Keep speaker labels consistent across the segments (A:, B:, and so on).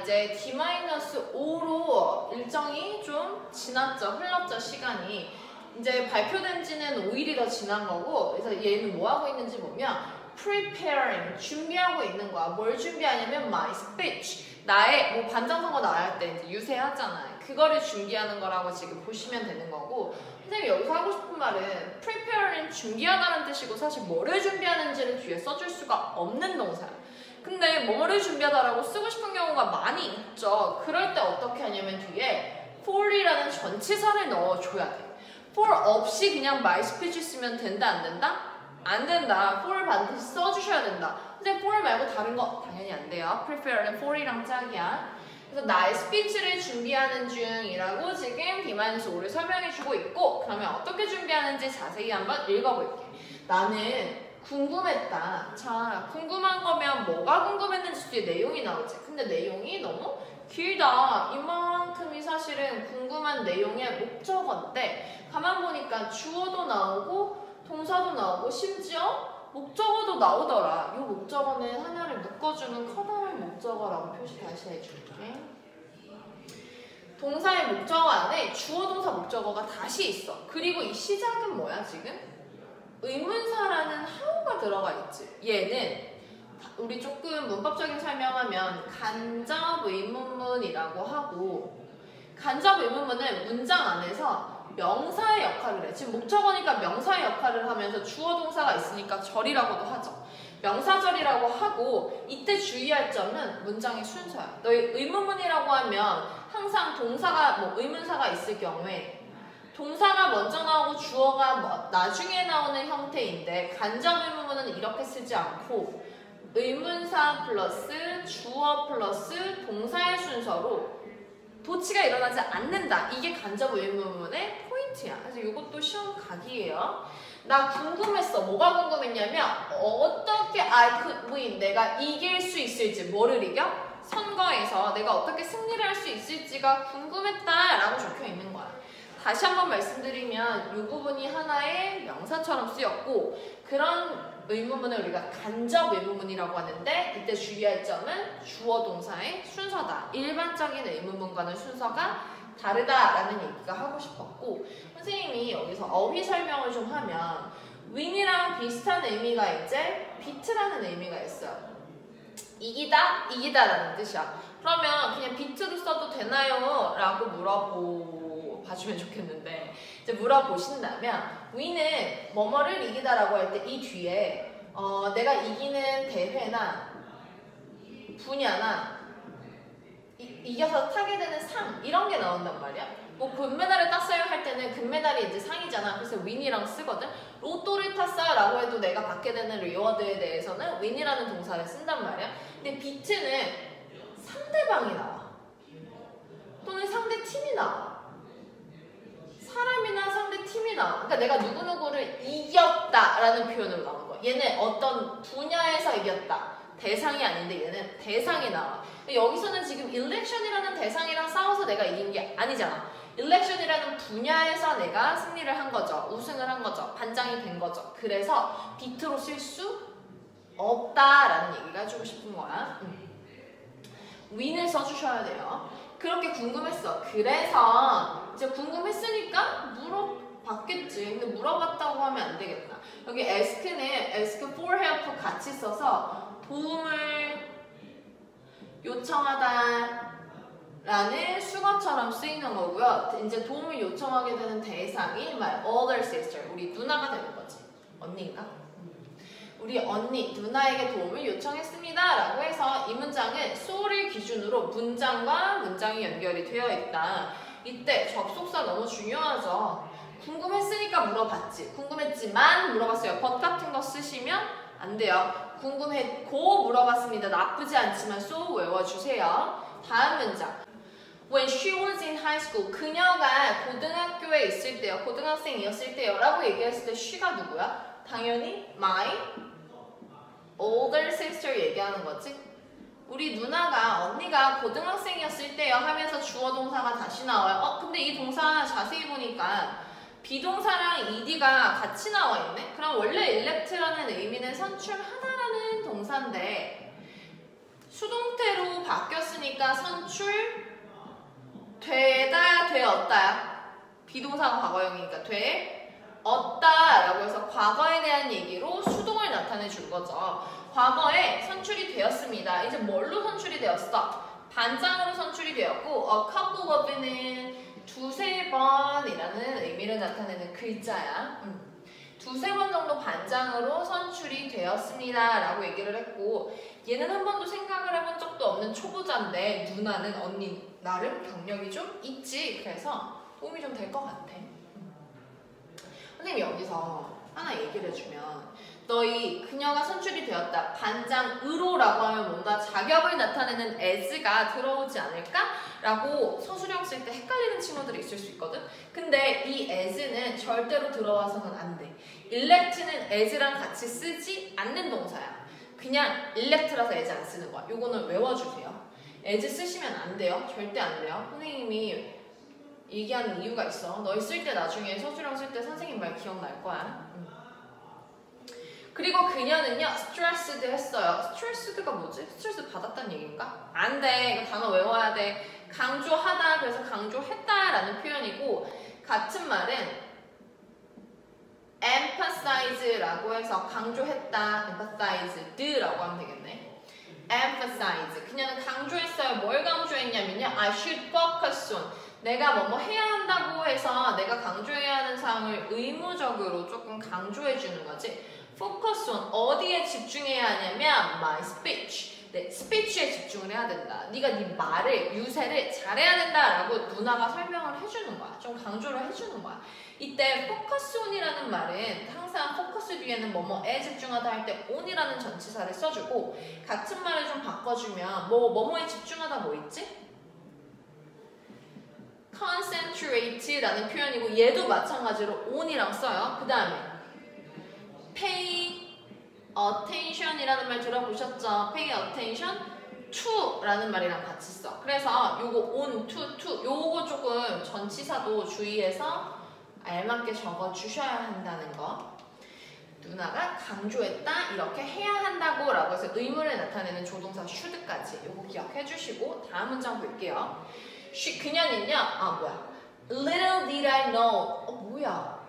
A: 이제 D-5로 일정이 좀 지났죠. 흘렀죠, 시간이. 이제 발표된 지는 5일이 더 지난 거고, 그래서 얘는 뭐 하고 있는지 보면 preparing, 준비하고 있는 거야. 뭘 준비하냐면 my speech, 나의 뭐 반장선거 나갈 때 이제 유세하잖아요. 그거를 준비하는 거라고 지금 보시면 되는 거고, 선생님이 여기서 하고 싶은 말은 prepare는 준비하다는 뜻이고 사실 뭐를 준비하는지를 뒤에 써줄 수가 없는 동사야. 근데 뭐를 준비하다라고 쓰고 싶은 경우가 많이 있죠. 그럴 때 어떻게 하냐면 뒤에 for이라는 전치사를 넣어줘야 돼. for 없이 그냥 my speech 쓰면 된다 안 된다? 안 된다. for 반드시 써주셔야 된다. 근데 for 말고 다른 거 당연히 안 돼요. prepare는 for이랑 짝이야. 그래서 나의 스피치를 준비하는 중이라고 지금 D-5를 설명해주고 있고, 그러면 어떻게 준비하는지 자세히 한번 읽어볼게. 나는 궁금했다. 자, 궁금한 거면 뭐가 궁금했는지 뒤에 내용이 나오지. 근데 내용이 너무 길다. 이만큼이 사실은 궁금한 내용의 목적어인데 가만 보니까 주어도 나오고 동사도 나오고 심지어 목적어도 나오더라. 이 목적어는 하나를 묶어주는 커다란 목적어라고 표시 다시 해줄게. 동사의 목적어 안에 주어, 동사, 목적어가 다시 있어. 그리고 이 시작은 뭐야 지금? 의문사라는 how가 들어가 있지. 얘는 우리 조금 문법적인 설명하면 간접 의문문이라고 하고, 간접 의문문은 문장 안에서 명사의 역할을 해. 지금 목적어니까 명사의 역할을 하면서 주어 동사가 있으니까 절이라고도 하죠. 명사절이라고 하고, 이때 주의할 점은 문장의 순서야. 너희 의문문이라고 하면 항상 동사가 뭐 의문사가 있을 경우에 동사가 먼저 나오고 주어가 나중에 나오는 형태인데, 간접 의문문은 이렇게 쓰지 않고 의문사 플러스 주어 플러스 동사의 순서로 도치가 일어나지 않는다. 이게 간접 의문문의 포인트야. 그래서 이것도 시험 각이에요. 나 궁금했어. 뭐가 궁금했냐면 어떻게 I could win, 내가 이길 수 있을지, 뭐를 이겨? 선거에서 내가 어떻게 승리를 할 수 있을지가 궁금했다라고 적혀 있는 거야. 다시 한번 말씀드리면 이 부분이 하나의 명사처럼 쓰였고, 그런 의문문을 우리가 간접 의문문이라고 하는데, 이때 주의할 점은 주어 동사의 순서다. 일반적인 의문문과는 순서가 다르다라는 얘기가 하고 싶었고, 선생님이 여기서 어휘 설명을 좀 하면 win이랑 비슷한 의미가 이제 beat라는 의미가 있어요. 이기다, 이기다라는 뜻이야. 그러면 그냥 beat로 써도 되나요? 라고 물어봐주면 좋겠는데, 이제 물어보신다면 win은 뭐뭐를 이기다라고 할 때 이 뒤에 내가 이기는 대회나 분야나 이겨서 타게 되는 상, 이런 게 나온단 말이야. 뭐 금메달을 땄어요 할 때는 금메달이 이제 상이잖아. 그래서 win이랑 쓰거든. 로또를 탔어요 라고 해도 내가 받게 되는 리워드에 대해서는 win이라는 동사를 쓴단 말이야. 근데 beat는 상대방이 나와. 또는 상대 팀이 나와. 사람이나 상대 팀이 나와. 그러니까 내가 누구누구를 이겼다라는 표현으로 나오는 거야. 얘는 어떤 분야에서 이겼다. 대상이 아닌데 얘는 대상이 나와. 여기서는 지금 election이라는 대상이랑 싸워서 내가 이긴 게 아니잖아. election이라는 분야에서 내가 승리를 한 거죠. 우승을 한 거죠. 반장이 된 거죠. 그래서 beat로 쓸 수 없다라는 얘기가 해주고 싶은 거야. win을 써주셔야 돼요. 그렇게 궁금했어. 그래서 이제 궁금했으니까 물어봤겠지. 근데 물어봤다고 하면 안 되겠다. 여기 ask는 ask for help 같이 써서 도움을 요청하다 라는 수거처럼 쓰이는 거고요. 이제 도움을 요청하게 되는 대상이 my older sister, 우리 누나가 되는 거지. 언니인가? 우리 언니, 누나에게 도움을 요청했습니다 라고 해서 이 문장은 so를 기준으로 문장과 문장이 연결이 되어 있다. 이때 접속사 너무 중요하죠. 궁금했으니까 물어봤지. 궁금했지만 물어봤어요. but 같은 거 쓰시면 안 돼요. 궁금했고 물어봤습니다. 나쁘지 않지만 so 외워주세요. 다음 문장. When she was in high school, 그녀가 고등학교에 있을 때요, 고등학생이었을 때요 라고 얘기했을 때 she가 누구야? 당연히 my older sister 얘기하는 거지. 우리 누나가, 언니가 고등학생이었을 때요 하면서 주어 동사가 다시 나와요. 근데 이 동사 자세히 보니까 비동사랑 ed가 같이 나와 있네. 그럼 원래 elect라는 의미는 선출하다라는 동사인데 수동태로 바뀌었으니까 선출 되다야 되었다야. 비동사가 과거형이니까 되었다라고 해서 과거에 대한 얘기로 수동을 나타내 준 거죠. 과거에 선출이 되었습니다. 이제 뭘로 선출이 되었어? 반장으로 선출이 되었고 a couple of는 두세 번이라는 의미를 나타내는 글자야. 두세 번 정도 반장으로 선출이 되었습니다 라고 얘기를 했고 얘는 한 번도 생각을 해본 적도 없는 초보자인데 누나는 언니 나름 경력이 좀 있지. 그래서 도움이 좀 될 것 같아. 선생님이 여기서 하나 얘기를 해주면 너희 그녀가 선출이 되었다. 반장으로라고 하면 뭔가 자격을 나타내는 as가 들어오지 않을까? 라고 서술형 쓸 때 헷갈리는 친구들이 있을 수 있거든. 근데 이 as는 절대로 들어와서는 안 돼. elect는 as랑 같이 쓰지 않는 동사야. 그냥 elect라서 as 안 쓰는 거야. 요거는 외워주세요. as 쓰시면 안 돼요. 절대 안 돼요. 선생님이 얘기하는 이유가 있어. 너희 쓸 때 나중에 서술형 쓸 때 선생님 말 기억날 거야. 그리고 그녀는요 stressed도 했어요. stressed가 뭐지? 스트레스 받았다는 얘기인가? 안 돼. 이거 단어 외워야 돼. 강조하다 그래서 강조했다라는 표현이고 같은 말은 emphasize라고 해서 강조했다, emphasized라고 하면 되겠네. emphasize. 그녀는 강조했어요. 뭘 강조했냐면요. I should focus on. 내가 뭐뭐 해야 한다고 해서 내가 강조해야 하는 사항을 의무적으로 조금 강조해 주는 거지. focus on. 어디에 집중해야 하냐면 my speech. 네, 스피치에 집중을 해야 된다. 네가 네 말을, 유세를 잘해야 된다라고 누나가 설명을 해주는 거야. 좀 강조를 해주는 거야. 이때 focus on이라는 말은 항상 focus 뒤에는 뭐뭐에 집중하다 할 때 on이라는 전치사를 써주고 같은 말을 좀 바꿔주면 뭐뭐에 집중하다 뭐 있지? concentrate라는 표현이고 얘도 마찬가지로 on이랑 써요. 그 다음에 pay attention이라는 말 들어보셨죠? pay attention to라는 말이랑 같이 써. 그래서 요거 on, to 요거 조금 전치사도 주의해서 알맞게 적어 주셔야 한다는 거. 누나가 강조했다 이렇게 해야 한다고 라고 해서 의무를 나타내는 조동사 should까지 요거 기억해 주시고 다음 문장 볼게요. 그녀는요 little did I know. 뭐야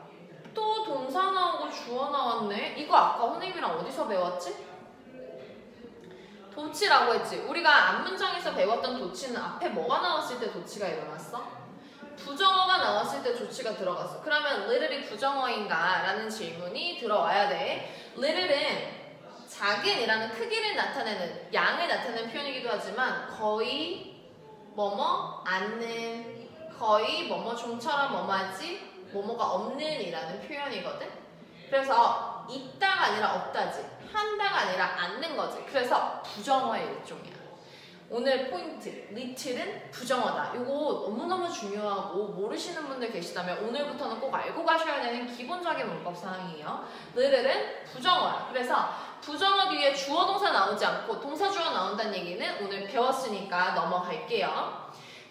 A: 또 동사 나오고 주어 나왔네. 이거 아까 선생님이랑 어디서 배웠지? 도치라고 했지. 우리가 앞문장에서 배웠던 도치는 앞에 뭐가 나왔을 때 도치가 일어났어? 부정어가 나왔을 때 조치가 들어갔어. 그러면 little이 부정어인가? 라는 질문이 들어와야 돼. little은 작은이라는 크기를 나타내는, 양을 나타내는 표현이기도 하지만 거의 뭐뭐 않는, 거의 뭐뭐 좀처럼 뭐뭐하지? 뭐뭐가 없는 이라는 표현이거든. 그래서 있다가 아니라 없다지, 한다가 아니라 않는 거지. 그래서 부정어의 일종이야. 오늘 포인트, little은 부정어다. 이거 너무너무 중요하고 모르시는 분들 계시다면 오늘부터는 꼭 알고 가셔야 되는 기본적인 문법 사항이에요. little은 부정어야. 그래서 부정어 뒤에 주어 동사 나오지 않고 동사 주어 나온다는 얘기는 오늘 배웠으니까 넘어갈게요.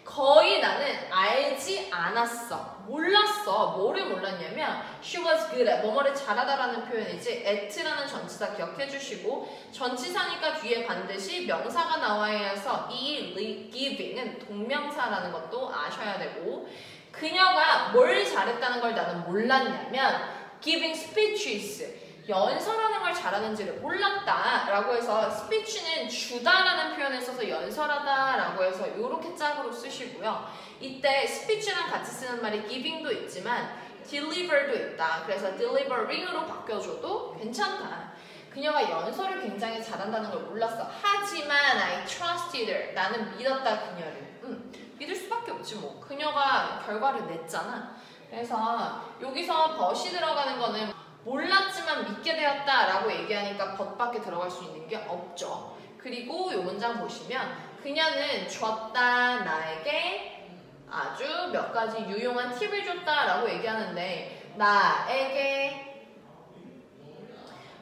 A: 거의 나는 알지 않았어. 몰랐어. 뭐를 몰랐냐면 she was good at, 뭐뭐를 잘하다라는 표현이지 at라는 전치사 기억해 주시고 전치사니까 뒤에 반드시 명사가 나와야 해서 이 giving은 동명사라는 것도 아셔야 되고 그녀가 뭘 잘했다는 걸 나는 몰랐냐면 giving speeches 연설하는 걸 잘하는지를 몰랐다 라고 해서 speech는 주다라는 표현을 써서 연설하다 라고 해서 이렇게 짝으로 쓰시고요. 이때 speech랑 같이 쓰는 말이 giving도 있지만 deliver도 있다. 그래서 delivering으로 바뀌어줘도 괜찮다. 그녀가 연설을 굉장히 잘한다는 걸 몰랐어. 하지만 I trusted her. 나는 믿었다 그녀를. 믿을 수밖에 없지 뭐. 그녀가 결과를 냈잖아. 그래서 여기서 but이 들어가는 거는 몰랐지만 믿게 되었다 라고 얘기하니까 but밖에 들어갈 수 있는 게 없죠. 그리고 이 문장 보시면 그녀는 줬다 나에게 아주 몇 가지 유용한 팁을 줬다 라고 얘기하는데 나에게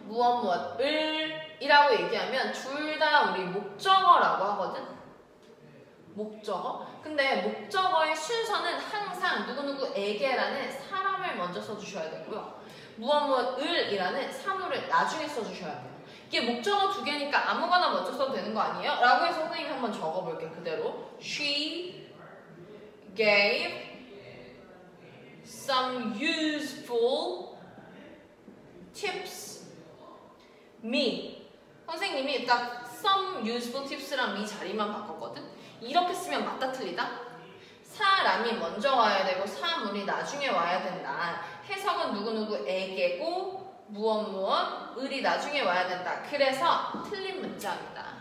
A: 무엇을 이라고 얘기하면 둘 다 우리 목적어라고 하거든. 목적어? 근데 목적어의 순서는 항상 누구누구에게라는 사람을 먼저 써주셔야 되고요. 무엇을 이라는 사물을 나중에 써주셔야 돼요. 이게 목적어 두 개니까 아무거나 먼저 써도 되는 거 거 아니에요? 라고 해서 선생님이 한번 적어볼게 그대로. She gave some useful tips me. 선생님이 딱 some useful tips랑 me 자리만 바꿨거든? 이렇게 쓰면 맞다 틀리다? 사람이 먼저 와야 되고 사물이 나중에 와야 된다. 해석은 누구누구에게고 무엇 을이 나중에 와야 된다. 그래서 틀린 문장이다.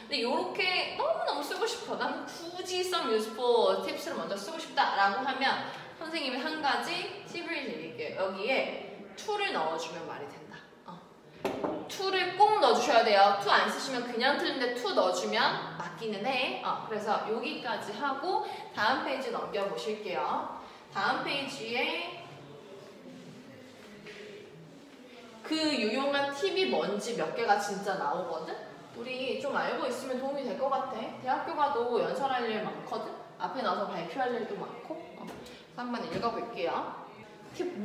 A: 근데 이렇게 너무너무 쓰고 싶어. 난 굳이 some useful tips를 먼저 쓰고 싶다라고 하면 선생님이 한 가지 팁을 드릴게요. 여기에 to를 넣어주면 말이 된다. to를 꼭 넣어주셔야 돼요. to 안 쓰시면 그냥 틀린데 to 넣어주면 맞기는 해. 그래서 여기까지 하고 다음 페이지 넘겨보실게요. 다음 페이지에 그 유용한 팁이 뭔지 몇 개가 진짜 나오거든? 우리 좀 알고 있으면 도움이 될 것 같아. 대학교 가도 연설할 일 많거든? 앞에 나서 발표할 일도 많고. 그래서 한번 읽어볼게요. 팁 1.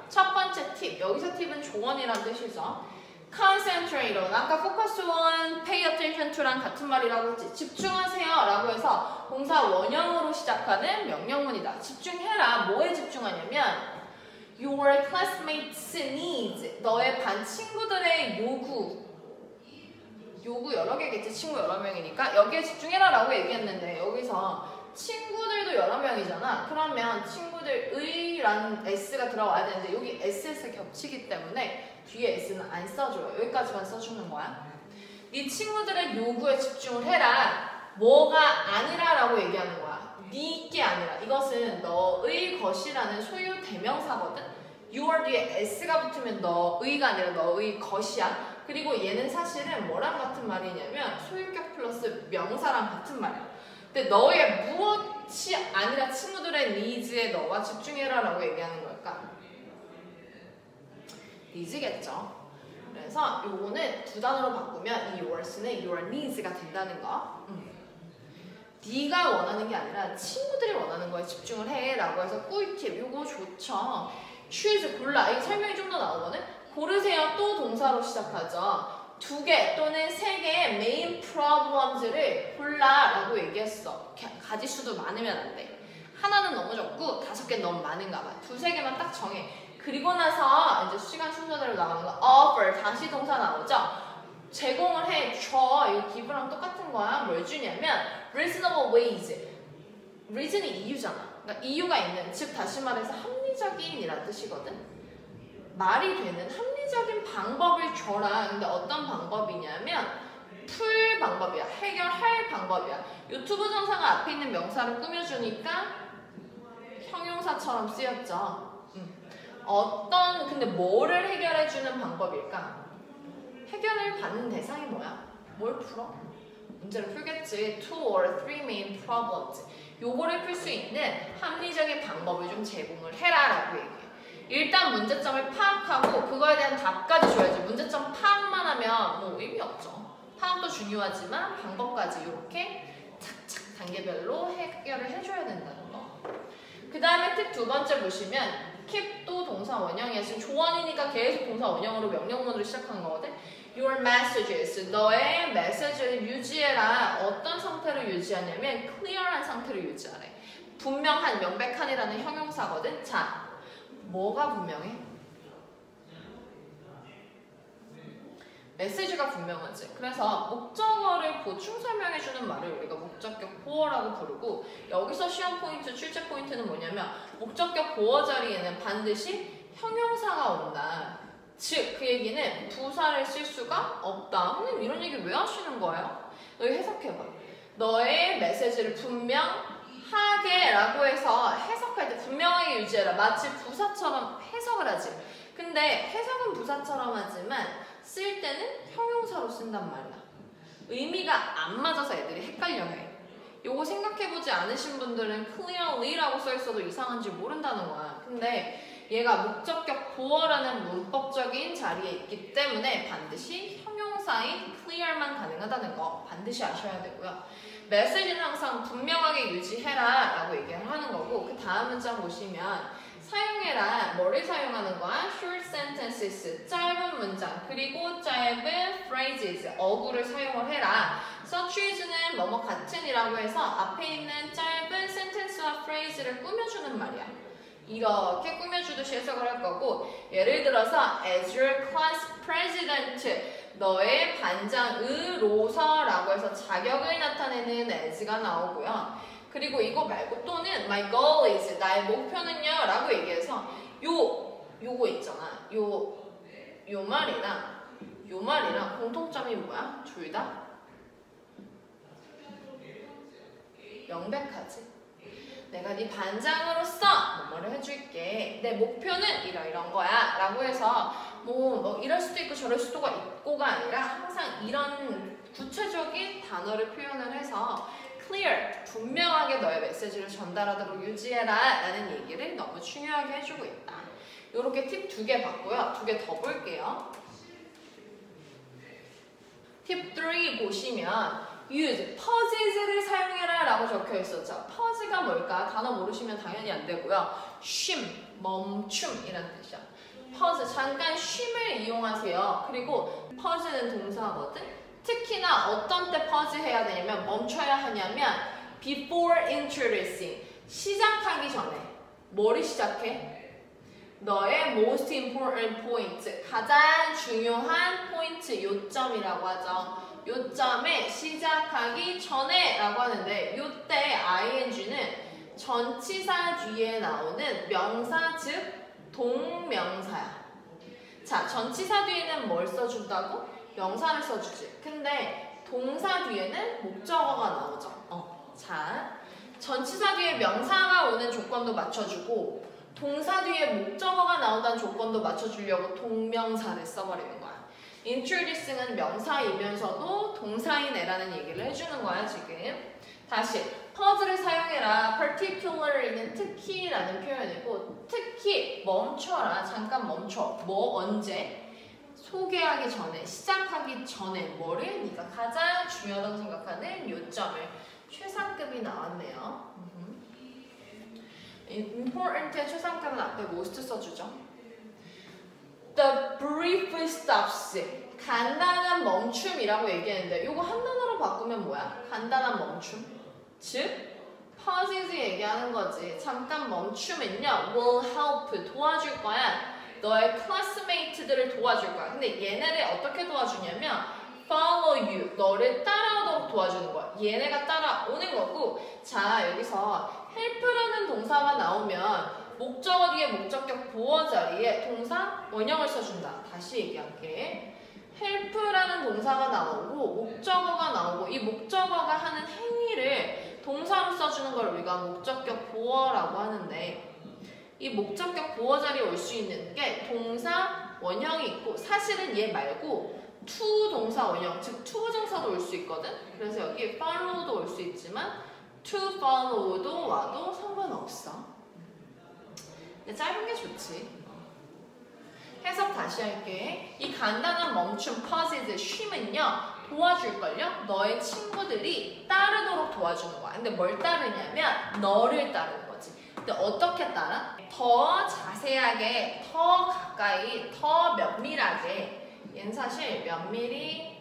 A: 첫 번째 팁. 여기서 팁은 조언이란 뜻이죠. concentrate on. 아까 focus on, pay attention to랑 같은 말이라고 했지. 집중하세요 라고 해서 동사 원형으로 시작하는 명령문이다. 집중해라. 뭐에 집중하냐면 your classmates' needs. 너의 반 친구들의 요구 여러 개겠지. 친구 여러 명이니까 여기에 집중해라 라고 얘기했는데 여기서 친구들도 여러 명이잖아. 그러면 친구들의 라는 S가 들어와야 되는데 여기 SS 겹치기 때문에 뒤에 S는 안 써줘요. 여기까지만 써주는 거야. 네 친구들의 요구에 집중을 해라. 뭐가 아니라 라고 얘기하는 거야. 네게 아니라. 이것은 너의 것이라는 소유 대명사거든. your 뒤에 S가 붙으면 너의가 아니라 너의 것이야. 그리고 얘는 사실은 뭐랑 같은 말이냐면 소유격 플러스 명사랑 같은 말이야. 근데 너의 무엇이 아니라 친구들의 needs에 너가 집중해라 라고 얘기하는 걸까? needs겠죠. 그래서 요거는 두 단어로 바꾸면 이 yours는 your needs가 된다는 거. 네가 원하는 게 아니라 친구들이 원하는 거에 집중을 해 라고 해서 꿀팁. 요거 좋죠. choose, 골라. 이거 설명이 좀 더 나오거든. 고르세요. 또 동사로 시작하죠. 2개 또는 3개의 main problems를 골라라고 얘기했어. 가지수도 많으면 안 돼. 하나는 너무 적고 5개 너무 많은가 봐. 2-3개만 딱 정해. 그리고 나서 이제 시간 순서대로 나가는 거 offer 다시 동사 나오죠. 제공을 해 줘. 이거 give랑 똑같은 거야. 뭘 주냐면 reasonable ways. reason이 이유잖아. 그러니까 이유가 있는, 즉 다시 말해서 합리적인이라는 뜻이거든. 말이 되는 합리적인 방법을 줘라. 근데 어떤 방법이냐면 풀 방법이야. 해결할 방법이야. 유튜브 정사가 앞에 있는 명사를 꾸며주니까 형용사처럼 쓰였죠. 근데 뭐를 해결해주는 방법일까? 해결을 받는 대상이 뭐야? 뭘 풀어? 문제를 풀겠지. 2 or 3 main problems. 요거를 풀 수 있는 합리적인 방법을 좀 제공을 해라 라고 얘기해. 일단 문제점을 파악하고 그거에 대한 답까지 줘야지. 문제점 파악만 하면 뭐 의미 없죠. 파악도 중요하지만 방법까지 이렇게 착착 단계별로 해결을 해줘야 된다는 거. 그 다음에 팁 2번째 보시면 keep도 동사 원형이야. 지금 조언이니까 계속 동사 원형으로 명령문으로 시작한 거거든. Your messages. 너의 메시지를 유지해라. 어떤 상태를 유지하냐면 clear한 상태를 유지하래. 분명한, 명백한이라는 형용사거든. 자, 뭐가 분명해? 메시지가 분명하지. 그래서 목적어를 보충 설명해주는 말을 우리가 목적격 보어라고 부르고, 여기서 시험 포인트, 출제 포인트는 뭐냐면 목적격 보어 자리에는 반드시 형용사가 온다. 즉, 그 얘기는 부사를 쓸 수가 없다. 선생님 이런 얘기 왜 하시는 거예요? 너희 해석해봐. 너의 메시지를 분명하게 라고 해서 해석할 때 분명하게 유지해라. 마치 부사처럼 해석을 하지. 근데 해석은 부사처럼 하지만 쓸 때는 형용사로 쓴단 말이야. 의미가 안 맞아서 애들이 헷갈려해. 요거 생각해보지 않으신 분들은 clearly라고 써있어도 이상한지 모른다는 거야. 근데 얘가 목적격 보어라는 문법적인 자리에 있기 때문에 반드시 형용사인 clear만 가능하다는 거 반드시 아셔야 되고요. 메시지는 항상 분명하게 유지해라 라고 얘기를 하는 거고, 그 다음 문장 보시면 사용해라. 뭐를 사용하는 거야? short sentences, 짧은 문장, 그리고 짧은 phrases, 어구를 사용을 해라. such as는 뭐뭐 같은이라고 해서 앞에 있는 짧은 sentence와 phrase를 꾸며주는 말이야. 이렇게 꾸며주듯이 해석을 할 거고, 예를 들어서 as your class president, 너의 반장으로서라고 해서 자격을 나타내는 as가 나오고요. 그리고 이거 말고 또는 my goal is, 나의 목표는요 라고 얘기해서 요거 있잖아. 요 말이랑 공통점이 뭐야? 둘 다 명백하지. 내가 네 반장으로서 뭐를 해줄게. 내 목표는 이런 거야 라고 해서 뭐 이럴 수도 있고 저럴 수도 있고가 아니라 항상 이런 구체적인 단어를 표현을 해서 clear, 분명하게 너의 메시지를 전달하도록 유지해라 라는 얘기를 너무 중요하게 해주고 있다. 이렇게 팁 2개 봤고요. 2개 더 볼게요. 팁 3 보시면 use, pauses를 사용해라 라고 적혀 있었죠. pause가 뭘까? 단어 모르시면 당연히 안 되고요. 쉼, 멈춤 이란 뜻이야. pause, 잠깐 쉼을 이용하세요. 그리고 pause는 동사거든. 특히나 어떤 때 pause 해야 되냐면 멈춰야 하냐면 before introducing, 시작하기 전에. 뭐를 시작해? 너의 most important point, 가장 중요한 포인트, 요점이라고 하죠. 요점에 시작하기 전에 라고 하는데 요때 ing는 전치사 뒤에 나오는 명사 즉 동명사야. 자, 전치사 뒤에는 뭘 써준다고? 명사를 써주지. 근데 동사 뒤에는 목적어가 나오죠. 자, 전치사 뒤에 명사가 오는 조건도 맞춰주고 동사 뒤에 목적어가 나온다는 조건도 맞춰주려고 동명사를 써버리는 거야. introducing은 명사이면서도 동사인 애라는 얘기를 해주는 거야 지금. 다시 pause를 사용해라. particularly는 특히라는 표현이고 특히 멈춰라. 잠깐 멈춰. 뭐 언제? 소개하기 전에, 시작하기 전에 뭐를 네가 가장 중요하다고 생각하는 요점을. 최상급이 나왔네요. important의 최상급은 앞에 most 써주죠. The brief stops, 간단한 멈춤이라고 얘기했는데 이거 한 단어로 바꾸면 뭐야? 간단한 멈춤. 즉, pauses 얘기하는 거지. 잠깐 멈추면요, will help, 도와줄 거야. 너의 classmate들을 도와줄 거야. 근데 얘네를 어떻게 도와주냐면 follow you, 너를 따라오도록 도와주는 거야. 얘네가 따라오는 거고. 자, 여기서 help라는 동사가 나오면 목적어 뒤에 목적격 보어 자리에 동사 원형을 써준다. 다시 얘기할게. help라는 동사가 나오고 목적어가 나오고 이 목적어가 하는 행위를 동사로 써주는 걸 우리가 목적격 보어라고 하는데 이 목적격 보어 자리에 올 수 있는 게 동사 원형이 있고 사실은 얘 말고 to 동사 원형, 즉 to 부정사도 올 수 있거든. 그래서 여기 follow도 올 수 있지만 to follow도 와도 상관없어. 근데 짧은 게 좋지. 해석 다시 할게. 이 간단한 멈춤, pauses, 쉼은요 도와줄걸요? 너의 친구들이 따르도록 도와주는 거야. 근데 뭘 따르냐면 너를 따르는 거지. 근데 어떻게 따라? 더 자세하게, 더 가까이, 더 면밀하게. 얘는 사실 면밀히,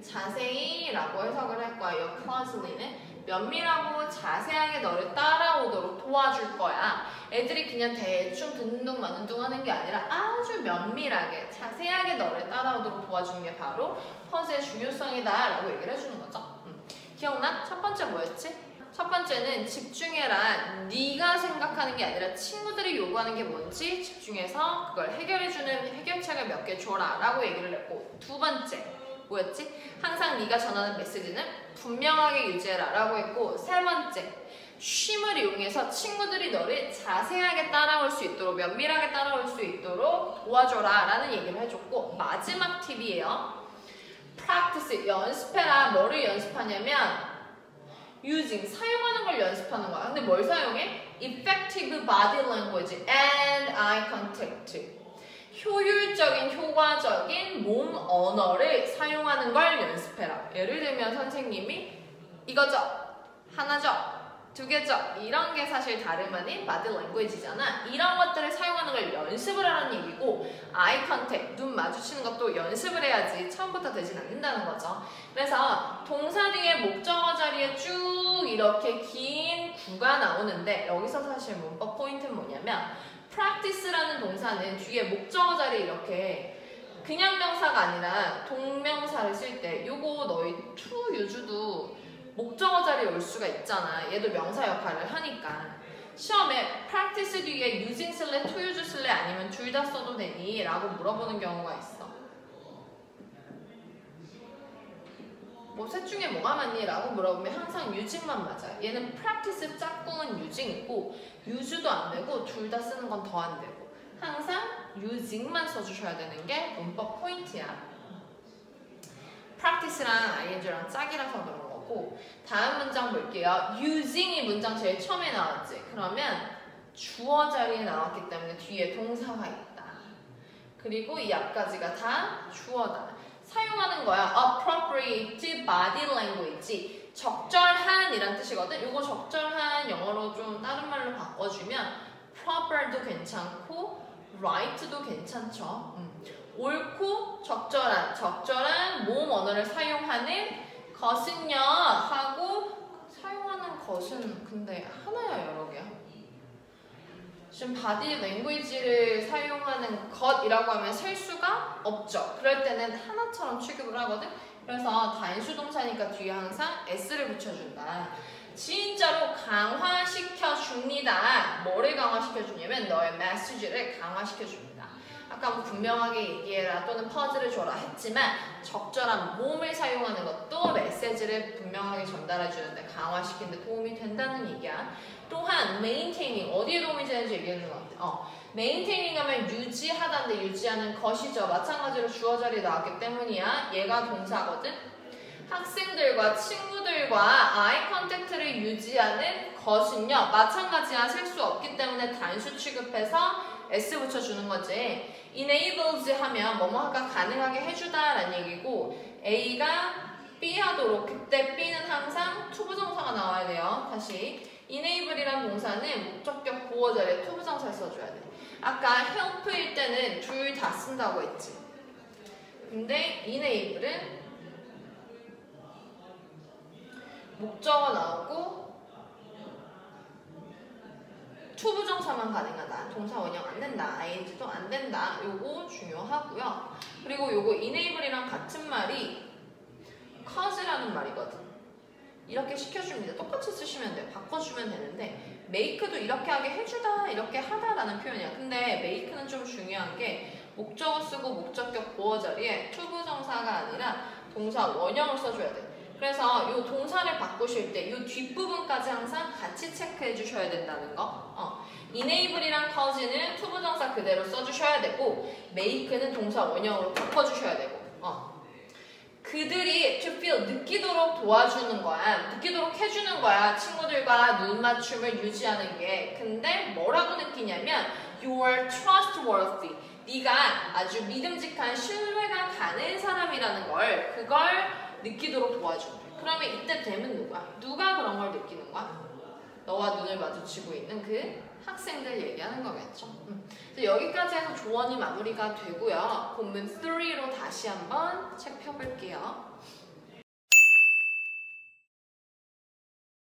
A: 자세히 라고 해석을 할 거예요. closely는 면밀하고 자세하게 너를 따라오도록 도와줄 거야. 애들이 그냥 대충 듣는 둥 마는 둥 하는 게 아니라 아주 면밀하게 자세하게 너를 따라오도록 도와주는 게 바로 pause의 중요성이다 라고 얘기를 해주는 거죠. 기억나? 첫 번째 뭐였지? 첫 번째는 집중해라. 네가 생각하는 게 아니라 친구들이 요구하는 게 뭔지 집중해서 그걸 해결해주는 해결책을 몇 개 줘라 라고 얘기를 했고, 두 번째 뭐였지? 항상 네가 전하는 메시지는 분명하게 유지해라 라고 했고, 세 번째 쉼을 이용해서 친구들이 너를 자세하게 따라올 수 있도록, 면밀하게 따라올 수 있도록 도와줘라 라는 얘기를 해줬고, 마지막 팁이에요. practice, 연습해라. 뭐를 연습하냐면 using, 사용하는 걸 연습하는 거야. 근데 뭘 사용해? effective body language and eye contact. 효율적인, 효과적인 몸 언어를 사용하는 걸 연습해라. 예를 들면 선생님이 이거죠? 하나죠? 두 개죠. 이런 게 사실 다름 아닌 body language잖아. 이런 것들을 사용하는 걸 연습을 하라는 얘기고 eye contact, 눈 마주치는 것도 연습을 해야지 처음부터 되진 않는다는 거죠. 그래서 동사 뒤에 목적어 자리에 쭉 이렇게 긴 구가 나오는데 여기서 사실 문법 포인트는 뭐냐면 practice라는 동사는 뒤에 목적어 자리에 이렇게 그냥 명사가 아니라 동명사를 쓸 때 요거 너희 to use도 목적어 자리에 올 수가 있잖아. 얘도 명사 역할을 하니까. 시험에 practice 뒤에 using 쓸래, to use 쓸래 아니면 둘 다 써도 되니? 라고 물어보는 경우가 있어. 뭐 셋 중에 뭐가 맞니? 라고 물어보면 항상 using만 맞아. 얘는 practice 짝꿍은 using이고 use도 안 되고 둘 다 쓰는 건 더 안 되고 항상 using만 써주셔야 되는 게 문법 포인트야. practice랑 ing랑 짝이라서 그런 거. 다음 문장 볼게요. using이 문장 제일 처음에 나왔지. 그러면 주어 자리에 나왔기 때문에 뒤에 동사가 있다. 그리고 이 앞까지가 다 주어다. 사용하는 거야. appropriate body language. 적절한 이란 뜻이거든. 이거 적절한 영어로 좀 다른 말로 바꿔주면 proper도 괜찮고 right도 괜찮죠. 옳고 적절한 모음 언어를 사용하는 것은요 하고 사용하는 것은 근데 하나야 여러 개야? 지금 바디 랭귀지를 사용하는 것이라고 하면 셀 수가 없죠. 그럴 때는 하나처럼 취급을 하거든. 그래서 단수 동사니까 뒤에 항상 s를 붙여준다. 진짜로 강화시켜줍니다. 뭐를 강화시켜주냐면 너의 메시지를 강화시켜줍니다. 아까 뭐 분명하게 얘기해라 또는 퍼즐을 줘라 했지만 적절한 모음을 사용하는 것도 메시지를 분명하게 전달해주는데 강화시키는 데 도움이 된다는 얘기야. 또한 maintaining 어디에 도움이 되는지 얘기해주는 것 같아. maintaining 하면 유지하다인데 유지하는 것이죠. 마찬가지로 주어 자리에 나왔기 때문이야. 얘가 동사거든. 학생들과 친구들과 아이 컨택트를 유지하는 것은요. 마찬가지야. 셀 수 없기 때문에 단수 취급해서 S 붙여주는 거지. enables 하면 뭐뭐가 가능하게 해주다 라는 얘기고 A가 B 하도록 그때 B는 항상 투부정사가 나와야 돼요. 다시 enable이란 동사는 목적격 보호 자리에 투부정사를 써줘야 돼. 아까 help일 때는 둘 다 쓴다고 했지. 근데 enable은 목적어 나오고 투부정사만 가능하다. 동사 원형 안 된다. ing도 안 된다. 요거 중요하고요. 그리고 요거 enable이랑 같은 말이 cause라는 말이거든. 이렇게 시켜줍니다. 똑같이 쓰시면 돼요. 바꿔주면 되는데 make도 이렇게 하게 해주다, 이렇게 하다라는 표현이야. 근데 make는 좀 중요한 게 목적어 쓰고 목적격 보호 자리에 투부정사가 아니라 동사 원형을 써줘야 돼. 그래서 이 동사를 바꾸실 때 이 뒷부분까지 항상 같이 체크해 주셔야 된다는 거. enable이랑 cause는 투부정사 그대로 써주셔야 되고 make는 동사 원형으로 바꿔주셔야 되고 그들이 to feel 느끼도록 도와주는 거야. 느끼도록 해주는 거야. 친구들과 눈 맞춤을 유지하는 게. 근데 뭐라고 느끼냐면 you are trustworthy. 네가 아주 믿음직한 신뢰가 가는 사람이라는 걸 그걸 느끼도록 도와줘. 그러면 이때 되면 누가 그런 걸 느끼는 거야? 너와 눈을 마주치고 있는 그 학생들 얘기하는 거겠죠. 그래서 여기까지 해서 조언이 마무리가 되고요. 본문 3로 다시 한번 체크해볼게요.